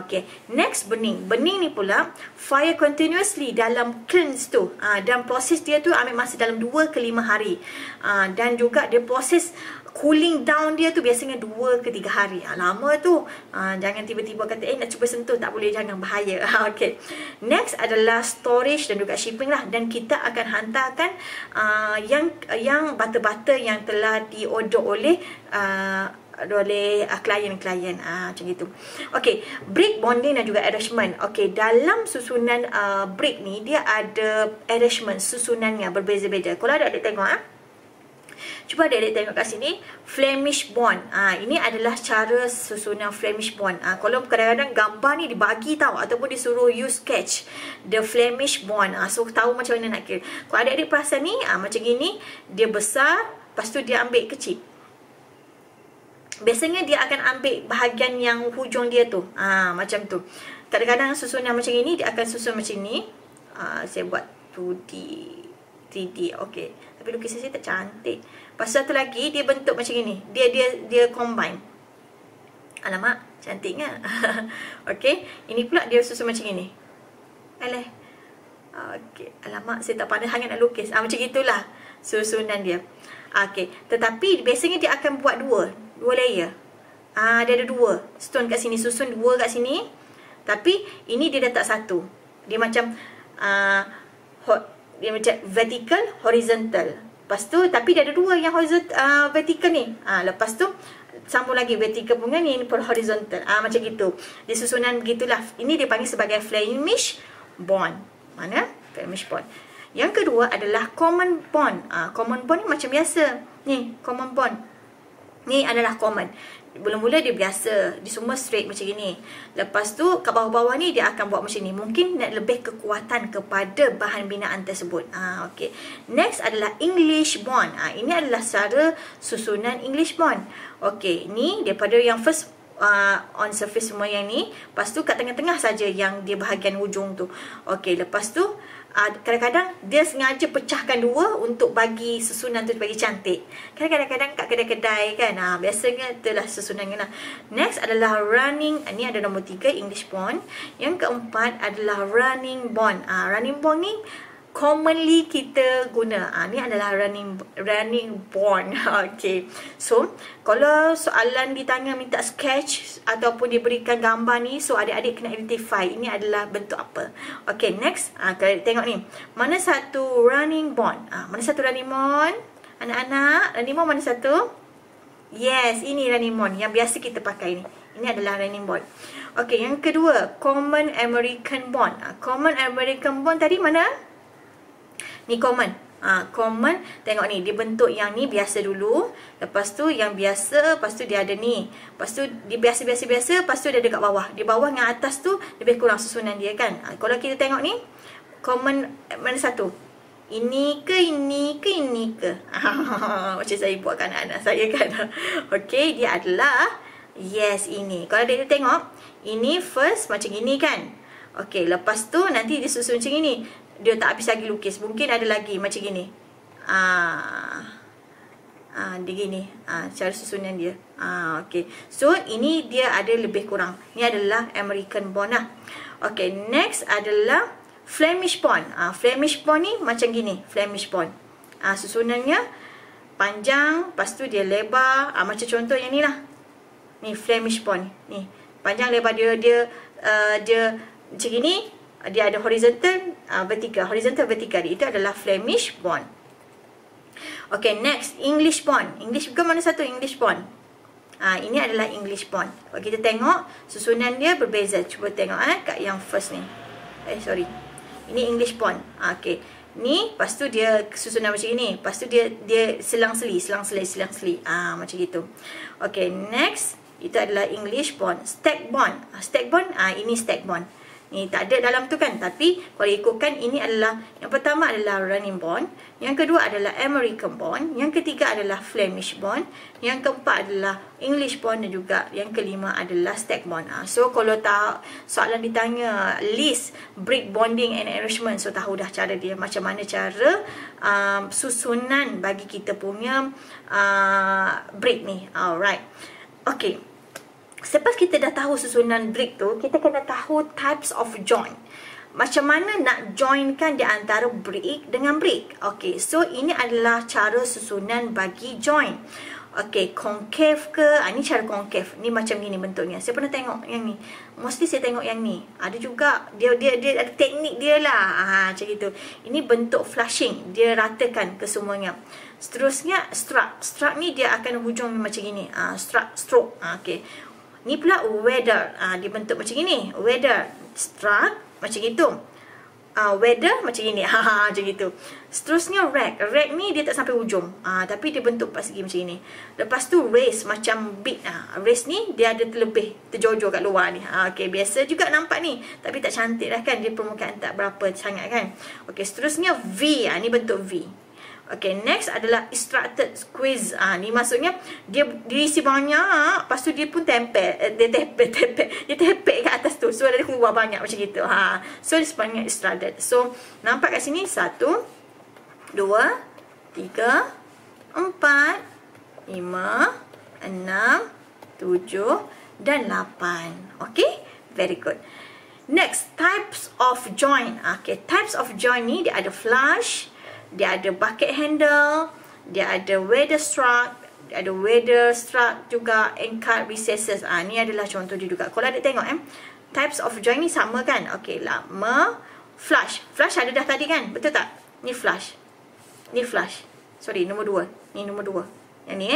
Okay. Next, burning. Burning ni pula fire continuously dalam kilns tu. Dan proses dia tu ambil masa dalam 2 ke 5 hari. Dan juga dia proses cooling down dia tu biasanya 2 ke 3 hari. Lama tu. Jangan tiba-tiba kata nak cuba sentuh, tak boleh, jangan, bahaya. Okay. Next adalah storage dan juga shipping lah. Dan kita akan hantarkan yang bata-bata yang telah diorder oleh klien-klien macam itu. Okey, brick bonding dan juga arrangement. Okey, dalam susunan brick ni dia ada arrangement, susunannya berbeza-beza. Kalau ada adik tengok cuba adik tengok kat sini, Flemish bond. Ini adalah cara susunan Flemish bond. Kalau kadang-kadang gambar ni dibagi tahu ataupun disuruh use sketch the Flemish bond. So tahu macam mana nak kira. Kalau adik-adik perasan ni macam gini, dia besar, lepas tu dia ambil kecil. Biasanya dia akan ambil bahagian yang hujung dia tu. Macam tu. Kadang-kadang susunan macam ini dia akan susun macam ni. Saya buat 2D, 3D. Okey. Tapi lukisan saya tak cantik. Lepas satu lagi dia bentuk macam ini. Dia combine. Alamak, cantiknya. Okey. Ini pula dia susun macam ini. Alah. Okey. Alamak, saya tak pandai sangat nak lukis. Macam itulah susunan dia. Okey. Tetapi biasanya dia akan buat dua layer. Dia ada 2 stone kat sini, susun 2 kat sini. Tapi ini dia dah tak satu. Dia macam dia macam vertical, horizontal. Lepas tu tapi dia ada 2 yang horizontal, vertical ni. Lepas tu sambung lagi vertical punya ni per horizontal. Macam gitu. Dia susunan begitulah. Ini dia panggil sebagai Flemish bond. Mana? Flemish bond. Yang kedua adalah common bond. Common bond ni macam biasa. Ni common bond. Ni adalah common. Mula-mula dia biasa, dia semua straight macam gini. Lepas tu kat bawah-bawah ni dia akan buat macam ni. Mungkin nak lebih kekuatan kepada bahan binaan tersebut. Okay. Next adalah English bond. Ini adalah cara susunan English bond. Okay, ni daripada yang first on surface semua yang ni. Lepas tu kat tengah-tengah saja yang dia bahagian hujung tu. Okay, lepas tu kadang-kadang dia sengaja pecahkan 2 untuk bagi susunan tu bagi cantik. Kadang-kadang kat kedai-kedai kan, biasanya itulah susunannya lah. Next adalah running. Ni ada nombor 3, English bond. Yang keempat adalah running bond. Running bond ni commonly kita guna. Ni adalah running bond. Okay. So, kalau soalan ditanya minta sketch ataupun diberikan gambar ni, so adik-adik kena identify ini adalah bentuk apa. Okay, next. Kalau tengok ni, mana satu running bond? Mana satu running bond? Anak-anak, running bond mana satu? Yes, ini running bond yang biasa kita pakai ni. Ini adalah running bond. Okay, yang kedua, common American bond. Common American bond tadi mana? Ni common. Common, tengok ni, dia bentuk yang ni biasa dulu. Lepas tu yang biasa, lepas tu dia ada ni. Lepas tu dia biasa-biasa, lepas tu dia ada kat bawah. Di bawah dengan atas tu lebih kurang susunan dia kan. Kalau kita tengok ni, common mana satu? Ini ke, ini ke, ini ke? Macam saya buatkan anak saya kan. Okay, dia adalah, yes, ini. Kalau dia tengok, ini first macam ini kan. Okay, lepas tu nanti dia susun macam ini. Dia tak habis lagi lukis. Mungkin ada lagi macam gini. Dia gini. Cara susunan dia. Okay. So, ini dia ada lebih kurang. Ni adalah American bond lah. Okay. Next adalah Flemish bond. Flemish bond ni macam gini. Flemish bond. Susunannya panjang. Lepas tu dia lebar. Macam contoh yang ni lah. Ni Flemish bond. Ni. Panjang lebar dia macam gini. Dia ada horizontal, vertical. Horizontal, vertical. Itu adalah Flemish bond. Okay, next. English bond. English bukan mana satu? English bond. Ini adalah English bond. Kalau kita tengok, susunan dia berbeza. Cuba tengok kat yang first ni. Sorry. Ini English bond. Okey. Ni lepas tu dia susunan macam ini. Lepas tu dia selang-seli. Macam gitu. Okey, next itu adalah English bond. Stack bond. Stack bond, ini stack bond. Ni tak ada dalam tu kan, tapi kalau ikutkan ini adalah, yang pertama adalah running bond, yang kedua adalah American bond, yang ketiga adalah Flemish bond, yang keempat adalah English bond, dan juga yang kelima adalah stack bond. So kalau tahu soalan ditanya list brick bonding and arrangement, so tahu dah cara dia, macam mana cara susunan bagi kita punya brick ni. Alright. Okay. Selepas kita dah tahu susunan brick tu, kita kena tahu types of join. Macam mana nak joinkan di antara brick dengan brick. Okay, so ini adalah cara susunan bagi join. Okay, concave ke? Ini cara concave. Ni macam gini bentuknya. Saya pernah tengok yang ni. Mesti saya tengok yang ni. Ada juga, dia ada teknik dia lah. Macam gitu. Ini bentuk flushing. Dia ratakan ke semuanya. Seterusnya, struck. Struck ni dia akan hujung macam gini. Struck, stroke. Okay. Ni pula weather. Dia bentuk macam ini. Weather. Struck. Macam itu. Weather. Macam ini. Macam gitu. Seterusnya rack. Rack ni dia tak sampai hujung. Tapi dia bentuk empat segi macam ini. Lepas tu race. Macam beat. Race ni dia ada terlebih. Terjojor kat luar ni. Okay. Biasa juga nampak ni. Tapi tak cantik lah kan. Dia permukaan tak berapa sangat kan. Okay. Seterusnya V. Ni bentuk V. Okay, next adalah extracted squeeze. Ni maksudnya dia diisi banyak, lepas tu dia pun tempel, dia tepek kat atas tu. So dia keluar banyak macam gitu. So dia sebenarnya extracted. So nampak kat sini 1 2 3 4 5 6 7 dan 8. Okay, very good. Next, types of join. Okay, types of join ni dia ada flush, dia ada bucket handle, dia ada weather struck, dia ada weather struck juga, and cut recesses. Ni adalah contoh dia juga. Kalau ada tengok types of join ni sama kan? Okey, lama. Flush. Flush ada dah tadi kan? Betul tak? Ni flush. Ni flush. Sorry, nombor 2. Ni nombor 2. Yang ni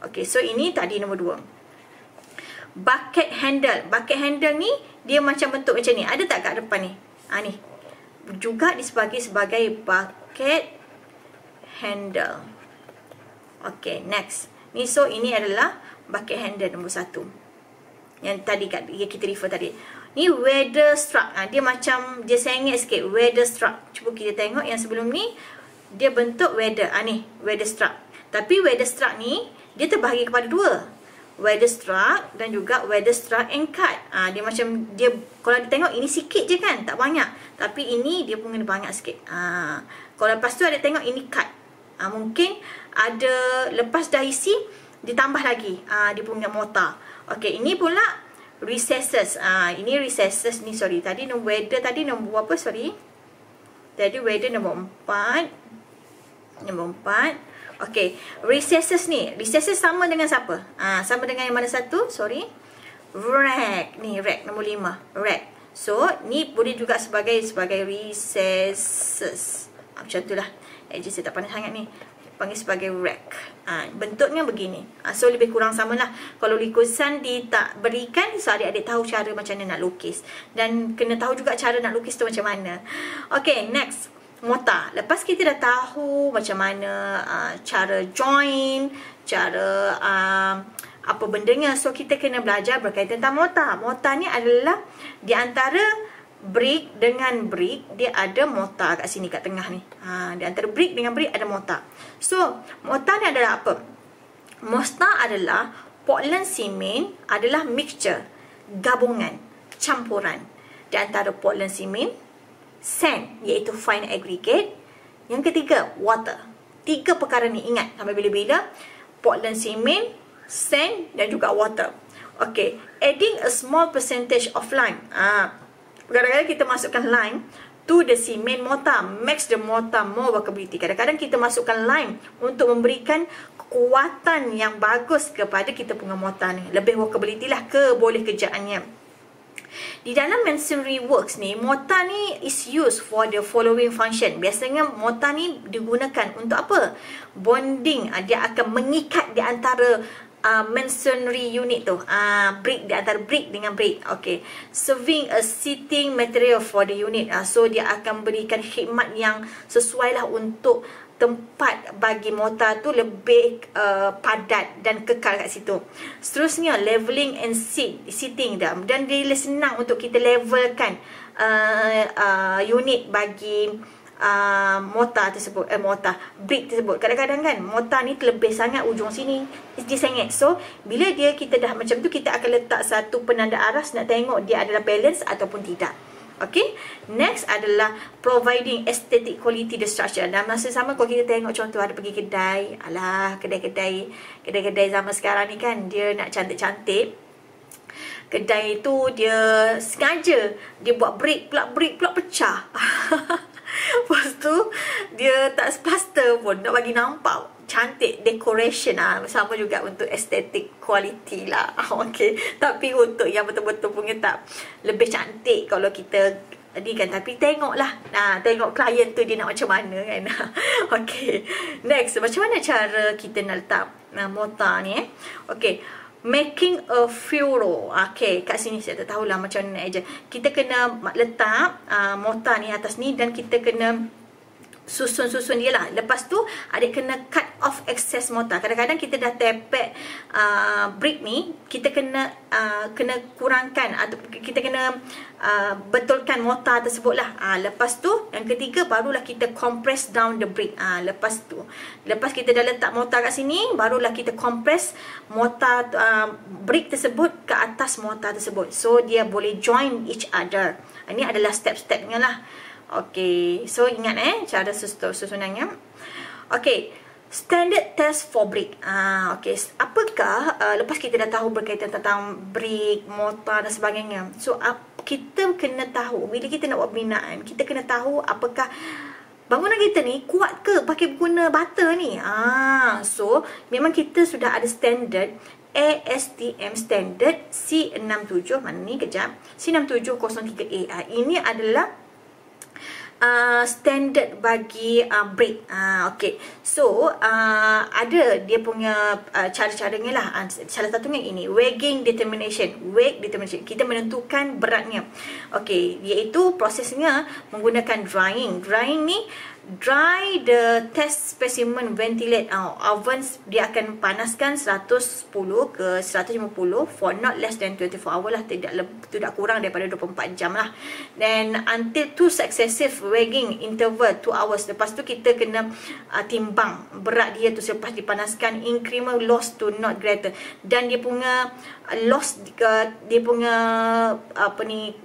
Okey, so ini tadi nombor 2. Bucket handle. Bucket handle ni dia macam bentuk macam ni. Ada tak kat depan ni? Ni. Juga disebagi sebagai bucket handle. Okay, next. Ni so ini adalah bucket handle nombor 1. Yang tadi kita refer tadi. Ni weather struck. Dia macam dia sengit sikit. Weather struck. Cuba kita tengok yang sebelum ni. Dia bentuk weather. Ni weather struck. Tapi weather struck ni dia terbahagi kepada 2. Weather struck dan juga weather struck and cut. Dia macam dia, kalau dia tengok ini sikit je kan, tak banyak. Tapi ini dia pun kena banyak sikit. Kalau lepas tu ada tengok ini cut. Mungkin ada lepas dah isi ditambah lagi. Dia punya mortar. Okey, ini pula recesses. Ini recesses ni, sorry. Tadi nombor weather tadi nombor apa, sorry. Tadi weather nombor 4. Nombor 4. Okey, recesses ni. Recesses sama dengan siapa? Sama dengan yang mana satu? Sorry. Rack. Ni rack nombor 5. Rack. So, ni boleh juga sebagai recesses. Macam tu lah. Saya tak pandai sangat ni. Panggil sebagai rack. Bentuknya begini. So, lebih kurang sama lah. Kalau lukisan tak berikan, so adik-adik tahu cara macam mana nak lukis. Dan kena tahu juga cara nak lukis tu macam mana. Okay, next. Mortar. Lepas kita dah tahu macam mana cara join, cara apa bendanya. So, kita kena belajar berkaitan tentang mortar. Mortar ni adalah di antara brick dengan brick, dia ada mortar kat sini, kat tengah ni. Di antara brick dengan brick ada mortar. So, mortar ni adalah apa? Mortar adalah Portland cement, adalah mixture, gabungan, campuran di antara Portland cement, sand, iaitu fine aggregate. Yang ketiga, water. 3 perkara ni, ingat sampai bila-bila. Portland cement, sand dan juga water. Okay, adding a small percentage of lime. Kadang-kadang kita masukkan lime to the cement mortar, makes the mortar more workability. Kadang-kadang kita masukkan lime untuk memberikan kekuatan yang bagus kepada kita punya mortar ni. Lebih workability lah, boleh kerjaannya. Di dalam masonry works ni, mortar ni is used for the following function. Biasanya mortar ni digunakan untuk apa? Bonding. Dia akan mengikat di antara masonry unit tu, brick, di antara brick dengan brick. Okay, serving a seating material for the unit. So dia akan berikan khidmat yang sesuai lah untuk tempat bagi mortar tu lebih padat dan kekal kat situ. Seterusnya leveling and seating dah, dan dia senang untuk kita levelkan unit bagi mortar tersebut, brick tersebut. Kadang-kadang kan mortar ni terlebih sangat ujung sini, dia sengit. So bila kita dah macam tu, kita akan letak satu penanda aras nak tengok dia adalah balance ataupun tidak. Okay, next adalah providing aesthetic quality the structure. Dan masa sama kalau kita tengok contoh ada pergi kedai, alah kedai zaman sekarang ni kan dia nak cantik-cantik. Kedai tu dia sengaja dia buat brick pula pecah. Lepas tu dia tak plaster pun, nak bagi nampak cantik, decoration sama juga untuk aesthetic quality lah. Okay, tapi untuk yang betul-betul punya tak lebih cantik kalau kita ni kan, tapi tengoklah, tengok klien tu dia nak macam mana kan. Okay, next, macam mana cara kita nak letak mortar ni Okay, making a furrow. Okay, kat sini saya tak tahulah macam mana aja. Kita kena letak mortar ni atas ni, dan kita kena susun dia lah. Lepas tu adik kena cut off excess mortar. Kadang-kadang kita dah tepek brick ni, kita kena kurangkan atau kita kena betulkan mortar tersebut lah. Lepas tu yang ketiga barulah kita compress down the brick. Lepas kita dah letak mortar kat sini, barulah kita compress mortar brick tersebut ke atas mortar tersebut, so dia boleh join each other. Ini adalah step-stepnya lah. Okay, so ingat cara susunannya. Okay, standard test for brick. Okay, apakah lepas kita dah tahu berkaitan tentang brick, mortar dan sebagainya, so kita kena tahu bila kita nak buat pembinaan, kita kena tahu apakah bangunan kita ni kuat ke pakai guna bata ni. So memang kita sudah ada standard ASTM standard C67, mana ni kejap, C6703A. Ini adalah standard bagi brick. Okay, so ada dia punya cara-caranya lah. Salah satunya ini, weighing determination. Weight determination, kita menentukan beratnya. Okay, iaitu prosesnya menggunakan drying. Drying ni, dry the test specimen, ventilate ovens, dia akan panaskan 110 ke 150 for not less than 24 hours lah, tidak kurang daripada 24 jam lah. Then until 2 successive weighing interval 2 hours. Lepas tu kita kena timbang berat dia tu selepas dipanaskan, increment loss to not greater, dan dia punya loss, dia punya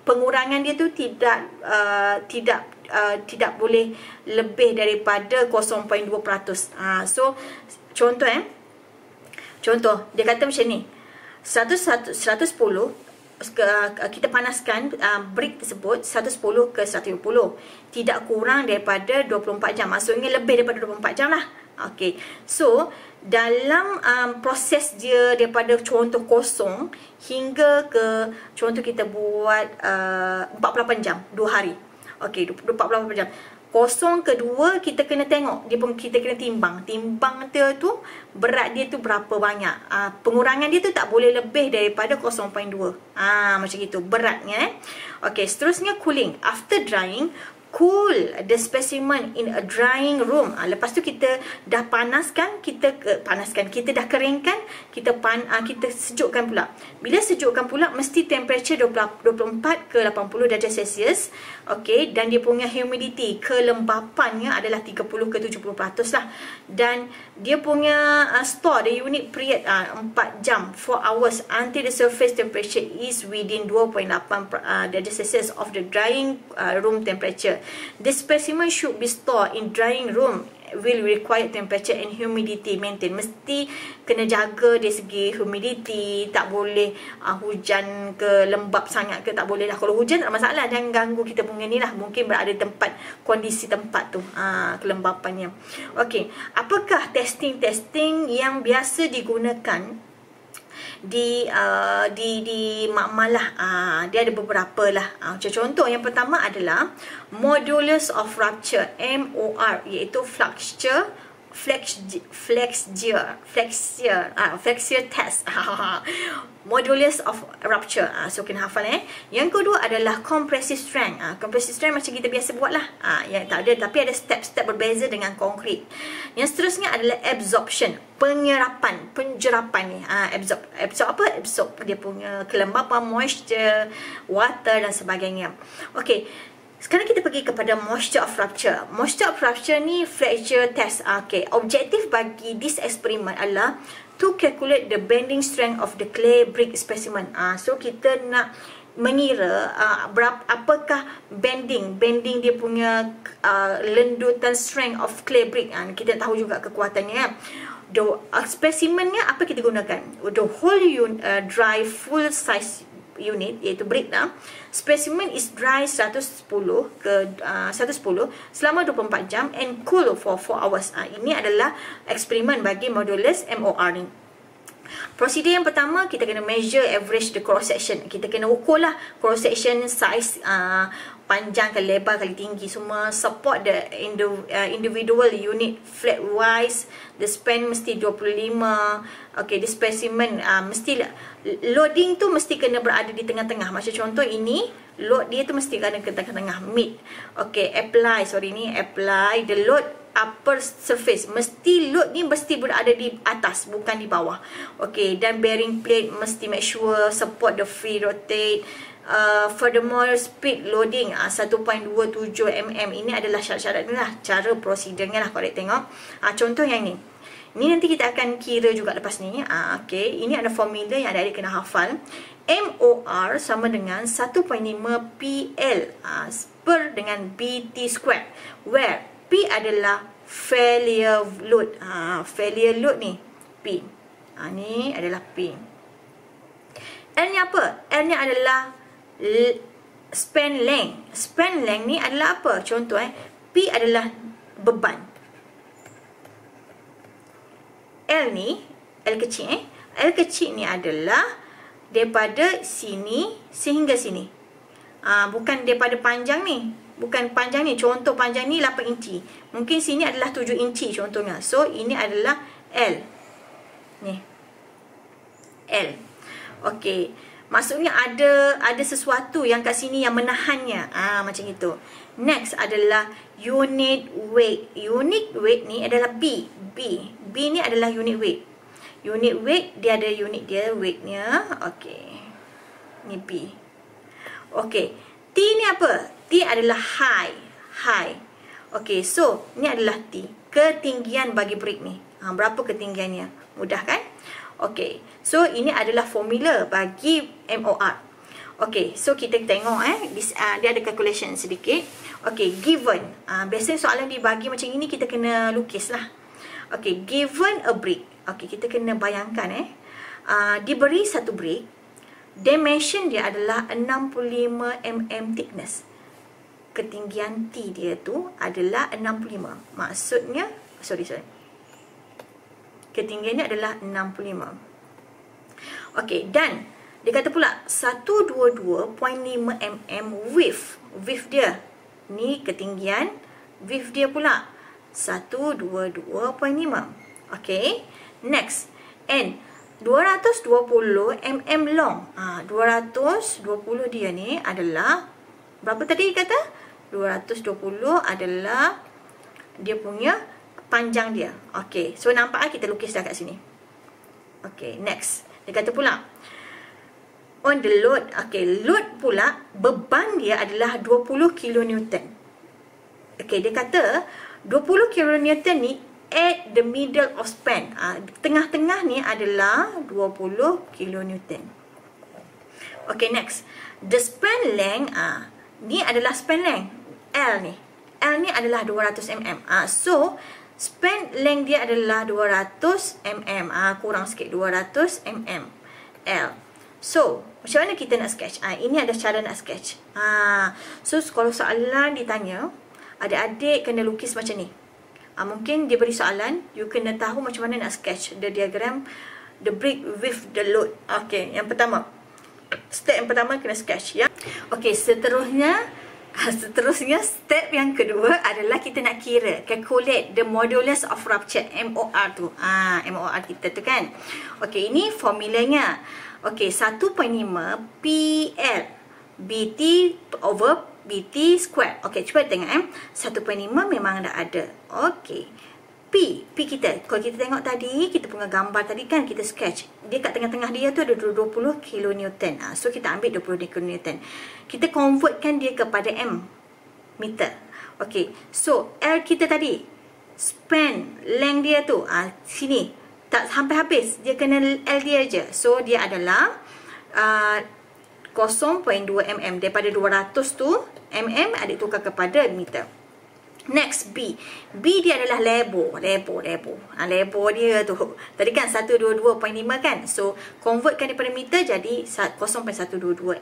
pengurangan dia tu tidak boleh lebih daripada 0.2%. So contoh dia kata macam ni, 110 kita panaskan brick tersebut 110 ke 150, tidak kurang daripada 24 jam. Maksudnya lebih daripada 24 jam lah. Okay, so dalam proses dia daripada contoh kosong hingga ke contoh kita buat 48 jam, 2 hari. Okay, 48 jam. Kosong kedua kita kena tengok, kita kena timbang dia tu, berat dia tu berapa banyak. Pengurangan dia tu tak boleh lebih daripada 0.2. Macam gitu beratnya. Okay, seterusnya cooling. After drying, cool the specimen in a drying room. Lepas tu kita dah panaskan, kita dah keringkan, kita sejukkan pula. Bila sejukkan pula, mesti temperature 24 ke 80 darjah Celsius. Okay, dan dia punya humidity, kelembapannya adalah 30 ke 70% lah. Dan dia punya store the unit period 4 jam, 4 hours until the surface temperature is within 2.8 darjah Celsius of the drying room temperature. The specimen should be stored in drying room will require temperature and humidity maintain. Mesti kena jaga dari segi humidity, tak boleh hujan ke lembab sangat ke, tak boleh lah. Kalau hujan tak masalah, jangan ganggu kita punya ni lah, mungkin berada tempat, kondisi tempat tu, kelembapannya. Okey, apakah testing yang biasa digunakan di makmalah? Dia ada beberapa lah. Contoh yang pertama adalah modulus of rupture, MOR, iaitu fracture flexure test. Modulus of rupture. So kena hafal Yang kedua adalah compressive strength. Compressive strength macam kita biasa buat lah. Yang tak ada, tapi ada step-step berbeza dengan konkret. Yang seterusnya adalah absorption, penyerapan, penjerapan ni. Absorb apa? Absorb dia punya kelembapan, moisture, water dan sebagainya. Okey. Sekarang kita pergi kepada moisture of rupture. Moisture of rupture ni flexure test. Okey, objektif bagi this experiment adalah to calculate the bending strength of the clay brick specimen. So kita nak mengira apakah bending dia punya lendutan strength of clay brick. Kita tahu juga kekuatannya. The specimennya apa kita gunakan? The whole dry full size unit, iaitu brick specimen is dry 110 selama 24 jam and cool for 4 hours. Ini adalah eksperimen bagi modulus MOR ni. Prosedur yang pertama, kita kena measure average the cross section. Kita kena ukur lah cross section size, panjang kali lebar kali tinggi semua. Support the individual unit flat wise. The span mesti 25. Okay, the specimen mesti loading tu mesti kena berada di tengah-tengah. Macam contoh ini, load dia tu mesti kena ke tengah-tengah, mid. Okay, apply the load upper surface. Mesti load ni mesti berada di atas, bukan di bawah. Okay, dan bearing plate mesti make sure support the free rotate. Furthermore, speed loading 1.27 mm. Ini adalah syarat-syarat ni lah, cara prosedurnya lah. Korek tengok contoh yang ni. Ni nanti kita akan kira juga lepas ni. Okay, ini ada formula yang adik-adik kena hafal. MOR sama dengan 1.5 PL per dengan BT square, where P adalah failure load. Failure load ni P. Ni adalah P. L ni apa? L ni adalah span length. Span length ni adalah apa? Contoh P adalah beban. L ni, L kecil L kecil ni adalah daripada sini sehingga sini. Bukan daripada panjang ni. Bukan panjang ni. Contoh panjang ni 8 inci. Mungkin sini adalah 7 inci contohnya. So ini adalah L. Ni. L. Okey. Maksudnya ada sesuatu yang kat sini yang menahannya. Macam itu. Next adalah unit weight. Unit weight ni adalah B. B ni adalah unit weight. Unit weight dia ada unit dia, weightnya. Okey. Ni B. Okey. T ni apa? T adalah high. Okey, so ni adalah T. Ketinggian bagi brick ni. Berapa ketinggiannya? Mudah kan? Okey. So ini adalah formula bagi MOR. Okey, so kita tengok dia ada calculation sedikit. Okey, given. Biasanya soalan dibagi macam ini kita kena lukis lah. Okey, given a brick. Okey, kita kena bayangkan diberi satu brick. Dimension dia adalah 65 mm thickness. Ketinggian T dia tu adalah 65. Maksudnya, sorry. Ketinggiannya adalah 65. Okey, dan dia kata pula 122.5 mm width. Width dia. Ni ketinggian. Width dia pula 122.5. Okey. Next. And 220 mm long. 220 dia ni adalah berapa tadi kata? 220 adalah dia punya panjang dia. Okey, so nampak kita lukis dah kat sini. Okey, next. Dia kata pula on the load. Okey, load pula beban dia adalah 20 kN. Okey, dia kata 20 kN ni at the middle of span. Tengah-tengah ni adalah 20 kN. Okey, next. The span length ni adalah span length. L ni adalah 200 mm. So span length dia adalah 200 mm. Kurang sikit 200 mm. L. So macam mana kita nak sketch? Ini ada cara nak sketch. So kalau soalan ditanya, adik-adik kena lukis macam ni. Mungkin dia beri soalan, you kena tahu macam mana nak sketch the diagram the brick with the load. Okey, yang pertama, step yang pertama kena sketch ya. Okey, seterusnya Seterusnya, step yang kedua adalah kita nak kira, calculate the modulus of rupture, MOR tu. MOR kita tu kan. Okey, ini formulanya. Okey, 1.5 PL BT over BT square. Okey, cuba tengok 1.5 memang dah ada. Okey. P kita. Kalau kita tengok tadi, kita punya gambar tadi kan, kita sketch. Dia kat tengah-tengah dia tu ada 20 kilonewton. So kita ambil 20 kilonewton. Kita convertkan dia kepada M meter. Okey. So L kita tadi, span length dia tu sini. Tak sampai habis. Dia kena L dia je. So dia adalah 0.2 mm. Daripada 200 tu mm adik tukar kepada meter. Next, B. B dia adalah lebo dia tu. Tadi kan 122.5 kan. So, convertkan daripada meter jadi 0.1225.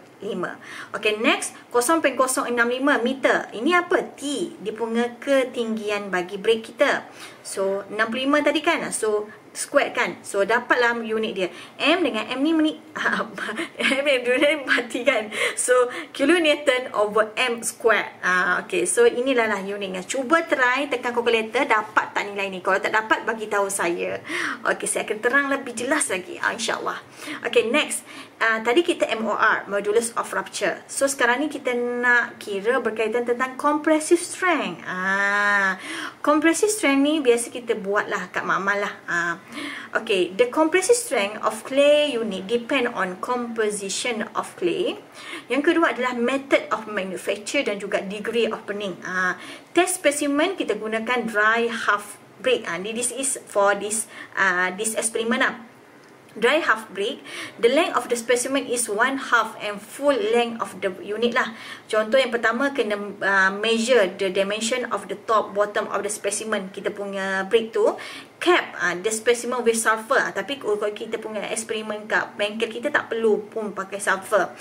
Okay, next, 0.065 meter. Ini apa? T. Dia punya ketinggian bagi brake kita. So, 65 tadi kan. So, square kan. So, dapatlah unit dia. M dengan M ni M ni mati kan. So, kilonewton over M square. Okay, so inilah unitnya. Cuba try tekan kalkulator, dapat tak nilai ni. Kalau tak dapat, bagi tahu saya. Okay, saya akan terang lebih jelas lagi. InsyaAllah. Okay, next. Tadi kita MOR, modulus of rupture. So, sekarang ni kita nak kira berkaitan tentang compressive strength. Compressive strength ni biasa kita buat lah kat makmal lah. Okay, the compressive strength of clay unit depend on composition of clay. Yang kedua adalah method of manufacture dan juga degree of burning. Test specimen kita gunakan dry half brick. This is for this experiment lah. Dry half brick, the length of the specimen is 1/2 and full length of the unit lah. Contoh yang pertama, kena measure the dimension of the top, bottom of the specimen. Kita punya brick tu cap the specimen with sulfur. Tapi kalau kita punya eksperimen kat bengkel, kita tak perlu pun pakai sulfur.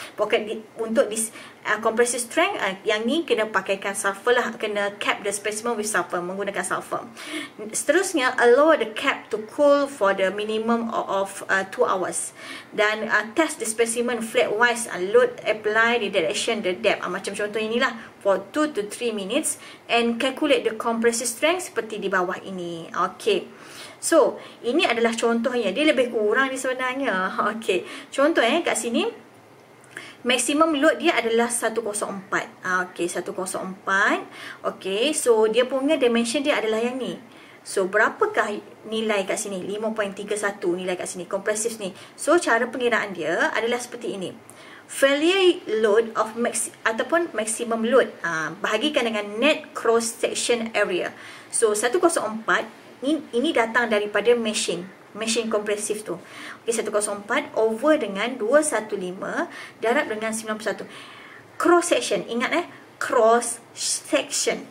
Untuk this compressive strength, yang ni kena pakaikan sulfur lah. Kena cap the specimen with sulfur, menggunakan sulfur. Seterusnya, allow the cap to cool for the minimum of 2 hours. Dan test the specimen flat wise, load apply the direction, the depth. Macam contoh inilah, for 2 to 3 minutes and calculate the compressive strength seperti di bawah ini. Okay. So, ini adalah contohnya. Dia lebih kurang ni sebenarnya. Okay. Contoh kat sini, maximum load dia adalah 104. Okay, 104. Okay, so dia punya dimension dia adalah yang ni. So, berapakah nilai kat sini? 5.31 nilai kat sini, compressive ni. So, cara pengiraan dia adalah seperti ini. Failure load of ataupun maximum load, bahagikan dengan net cross section area. So, 104 ini datang daripada machine kompresif tu. Okay, 104 over dengan 215 darab dengan 91. Cross section, ingat cross section.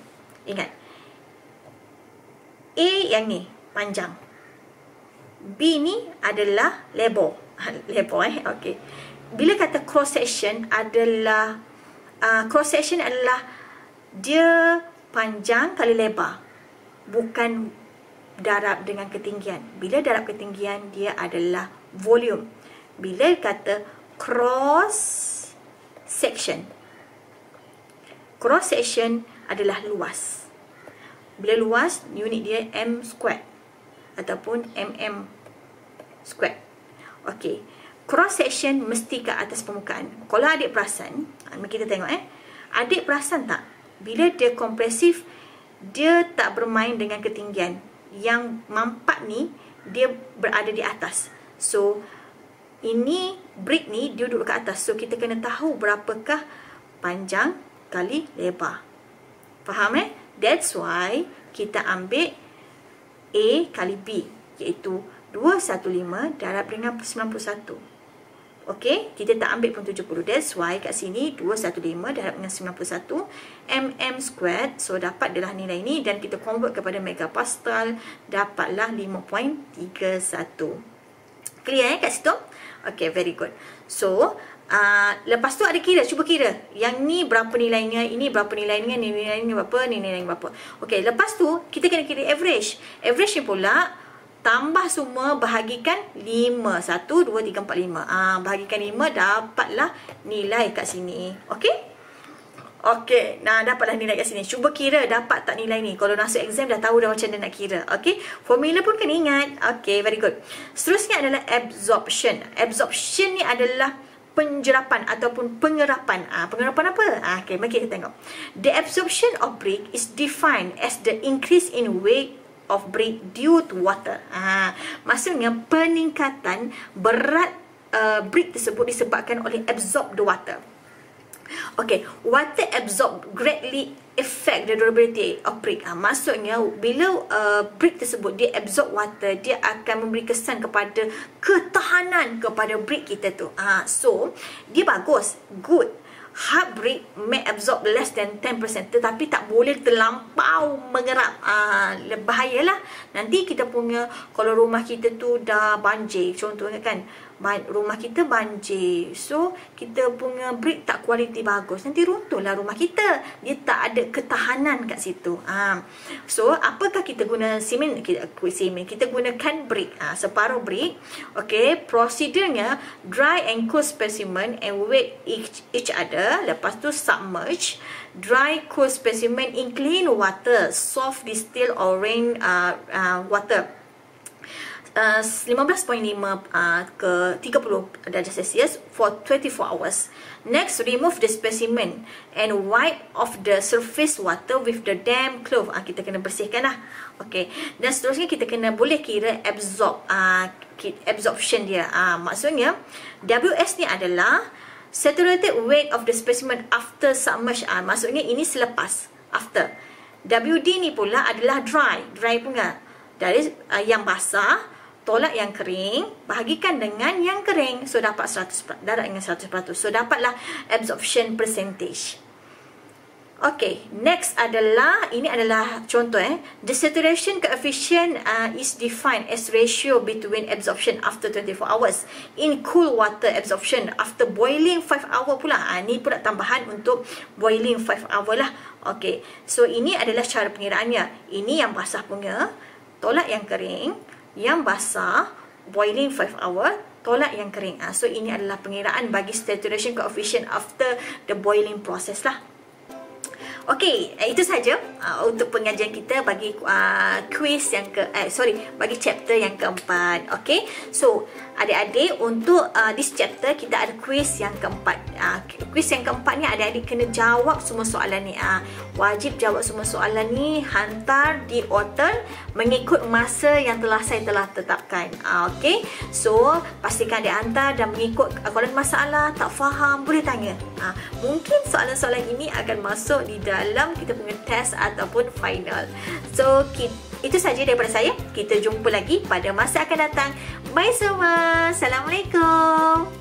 Ingat. A yang ni panjang. B ni adalah lebar. Okey. Bila kata cross section adalah dia panjang kali lebar. Bukan darab dengan ketinggian. Bila darab ketinggian, dia adalah volume. Bila kata cross section adalah luas. Bila luas, unit dia M square ataupun mm square. Okey. Cross section mesti ke atas permukaan. Kalau adik perasan, kita tengok adik perasan tak? Bila dia kompresif, dia tak bermain dengan ketinggian. Yang mampat ni, dia berada di atas. So, ini brick ni dia duduk ke atas. So, kita kena tahu berapakah panjang kali lebar. Faham That's why kita ambil A kali B, iaitu 215 darab dengan 91. Okey, kita tak ambil pun 70. That's why kat sini 215 darab dengan 91 mm squared. So, dapat adalah nilai ni dan kita convert kepada megapascal, dapatlah 5.31. Clear kat situ? Okay, very good. So, lepas tu ada kira, cuba kira. Yang ni berapa nilainya, ini berapa nilainya, nilainya berapa, nilainya berapa. Okay, lepas tu kita kena kira average. Average ni pula tambah semua, bahagikan 5. 1, 2, 3, 4, 5. Bahagikan 5, dapatlah nilai kat sini. Okay? Okey, nah dapatlah nilai kat sini. Cuba kira dapat tak nilai ni. Kalau masuk exam dah tahu dah macam mana nak kira. Okey, formula pun kena ingat. Okey, very good. Seterusnya adalah absorption. Absorption ni adalah penjerapan ataupun pengerapan. Pengerapan apa? Okey, mari kita tengok. The absorption of brick is defined as the increase in weight of brick due to water. Maksudnya peningkatan berat brick tersebut disebabkan oleh absorb the water. Okay, water absorb greatly affect the durability of brick. Maksudnya bila brick tersebut dia absorb water, dia akan memberi kesan kepada ketahanan kepada brick kita tu. So dia bagus, good. Hard brick may absorb less than 10%, tetapi tak boleh terlampau mengerap. Bahayalah. Nanti kita punya, kalau rumah kita tu dah banjir, contohnya kan, rumah kita banjir, so kita punya brick tak kualiti bagus, nanti runtuhlah rumah kita. Dia tak ada ketahanan kat situ. So apakah kita guna semen? Kita gunakan brick, separuh brick. Okay, prosedurnya dry and cool specimen and wet each other. Lepas tu submerge. Dry cool specimen in clean water, soft distill or rain water 15.5 ke 30 darjah Celsius for 24 hours. Next, remove the specimen and wipe off the surface water with the damp cloth. Kita kena bersihkan lah. Okay. Dan seterusnya kita kena boleh kira absorption dia. Maksudnya WS ni adalah saturated weight of the specimen after submerge. Maksudnya ini selepas, after. WD ni pula adalah dry pula. Dari yang basah tolak yang kering, bahagikan dengan yang kering. So dapat 100%, darab dengan 100%. So dapatlah absorption percentage. Okay, next adalah, ini adalah contoh the saturation coefficient is defined as ratio between absorption after 24 hours in cool water absorption after boiling 5 hour pula. Ni pula tambahan untuk boiling 5 hour lah. Okay, so ini adalah cara pengiraannya. Ini yang basah punya, tolak yang kering, yang basah boiling 5 hour, tolak yang kering. So ini adalah pengiraan bagi saturation coefficient after the boiling process lah. Okey, itu saja untuk pengajian kita bagi quiz yang bagi chapter yang keempat. Okey, so adik-adik untuk this chapter kita ada quiz yang keempat. Quiz yang keempat ni adik-adik kena jawab semua soalan ni. Wajib jawab semua soalan ni, hantar di author mengikut masa yang saya telah tetapkan. Okey, so pastikan adik hantar dan mengikut. Kalau ada masalah, tak faham, boleh tanya. Mungkin soalan-soalan ini akan masuk di dalam kita punya test ataupun final. So itu saja daripada saya. Kita jumpa lagi pada masa akan datang. Bye semua. Assalamualaikum.